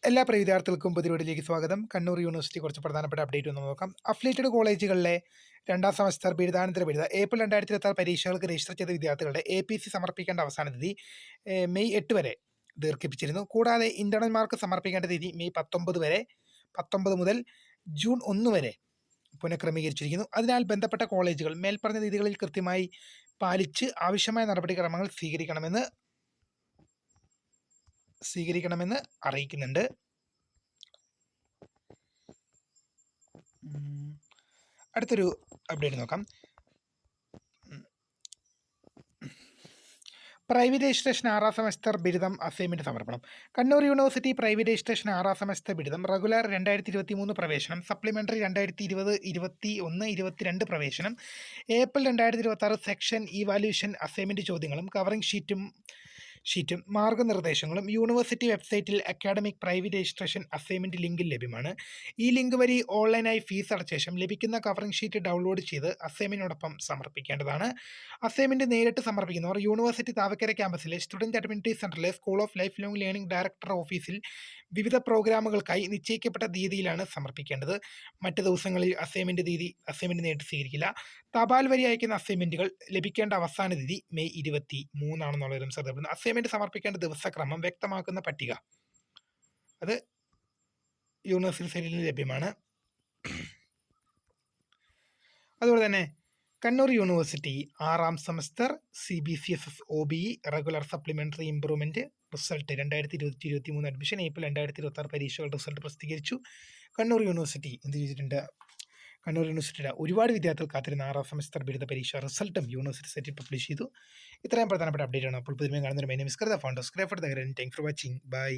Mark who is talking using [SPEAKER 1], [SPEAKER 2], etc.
[SPEAKER 1] എല്ലാ പ്രിയ വിദ്യാർത്ഥികൾക്കും പുതിയ വീഡിയോയിലേക്ക് സ്വാഗതം. കണ്ണൂർ യൂണിവേഴ്സിറ്റി കുറച്ച് പ്രധാനപ്പെട്ട അപ്ഡേറ്റ് ഒന്ന് നോക്കാം. അഫിലിയേറ്റഡ് കോളേജുകളിലെ രണ്ടാം സെമസ്റ്റർ ബിരുദാനന്തര ബിരുദ ഏപ്രിൽ 2026 പരീക്ഷകൾക്ക് രജിസ്റ്റർ ചെയ്ത വിദ്യാർത്ഥികളുടെ APC സമർപ്പിക്കേണ്ട അവസാന തീയതി മെയ് 8 വരെ ദീർഘിപ്പിച്ചിരുന്നു. കൂടാതെ ഇന്റേണൽ മാർക്ക് സമർപ്പിക്കേണ്ട തീയതി മെയ് 19 മുതൽ ജൂൺ 1 വരെ പുനഃക്രമീകരിച്ചിരിക്കുന്നു. അതിനാൽ ബന്ധപ്പെട്ട കോളേജുകൾ മേൽപ്പറഞ്ഞ തീയതികളിൽ കൃത്യമായി പാലിച്ച് ആവശ്യമായ നടപടിക്രമങ്ങൾ സ്വീകരിക്കണമെന്ന് അറിയിക്കുന്നുണ്ട്. അടുത്തൊരു അപ്ഡേറ്റ് നോക്കാം. പ്രൈവറ്റ് രജിസ്ട്രേഷൻ 6ാം സെമസ്റ്റർ ബിരുദം അസൈൻമെന്റ് സമർപ്പണം. Kannur university private registration 6ാം semester ബിരുദം റെഗുലർ 2023 പ്രവേശനം, സപ്ലിമെന്ററി 2020, 21, 22 പ്രവേശനം, ഏപ്രിൽ 2026 സെക്ഷൻ ഇവാലുവേഷൻ അസൈൻമെന്റ് ചോദ്യങ്ങളും കവറിംഗ് ഷീറ്റും മാർഗനിർദ്ദേശങ്ങളും യൂണിവേഴ്സിറ്റി വെബ്സൈറ്റിൽ അക്കാഡമിക് പ്രൈവറ്റ് രജിസ്ട്രേഷൻ അസൈൻമെന്റ് ലിങ്കിൽ ലഭ്യമാണ്. ഈ ലിങ്ക് വഴി ഓൺലൈനായി ഫീസ് അടച്ച ശേഷം ലഭിക്കുന്ന കവറിംഗ് ഷീറ്റ് ഡൗൺലോഡ് ചെയ്ത് അസൈൻമെന്റിനോടൊപ്പം സമർപ്പിക്കേണ്ടതാണ്. അസൈൻമെന്റ് നേരിട്ട് സമർപ്പിക്കുന്നവർ യൂണിവേഴ്സിറ്റി താവക്കര ക്യാമ്പസിലെ സ്റ്റുഡന്റ് അഡ്മിനിറ്റി സെന്ററിലെ school of life long learning director ഓഫീസിൽ വിവിധ പ്രോഗ്രാമുകൾക്കായി നിശ്ചയിക്കപ്പെട്ട തീയതിയിലാണ് സമർപ്പിക്കേണ്ടത്. മറ്റ് ദിവസങ്ങളിൽ അസൈൻമെന്റ് നേരിട്ട് സ്വീകരിക്കില്ല. തപാൽ വഴി അയക്കുന്ന അസൈൻമെന്റുകൾ ലഭിക്കേണ്ട അവസാന തീയതി മെയ് 23 ആണെന്നുള്ളവരും ശ്രദ്ധപ്പെടുന്നു. അസൈൻമെന്റ് സമർപ്പിക്കേണ്ട ദിവസക്രമം വ്യക്തമാക്കുന്ന പട്ടിക അത് യൂണിവേഴ്സിറ്റി സൈറ്റിൽ ലഭ്യമാണ്. അതുപോലെ തന്നെ Kannur university 6ാം semester CBCSS OBE regular supplementary improvement result 2023 admission April 2026 പരീക്ഷകൾ റിസൾട്ട് പ്രസിദ്ധീകരിച്ചു. കണ്ണൂർ യൂണിവേഴ്സിറ്റി എന്ത് ചെയ്തിട്ടുണ്ട്? കണ്ണൂർ യൂണിവേഴ്സിറ്റിയുടെ ഒരുപാട് വിദ്യാർത്ഥികൾ കാത്തിരുന്ന 6ാം സെമസ്റ്റർ ബിരുദ പരീക്ഷ റിസൾട്ടും യൂണിവേഴ്സിറ്റി സൈറ്റിൽ പബ്ലിഷ് ചെയ്തു. ഇത്രയും പ്രധാനപ്പെട്ട അപ്ഡേറ്റ് ആണ്. അപ്പോൾ പുതുമയും കാണുന്നതിന് my name is Krita founder scribe for the thanks for watching. By.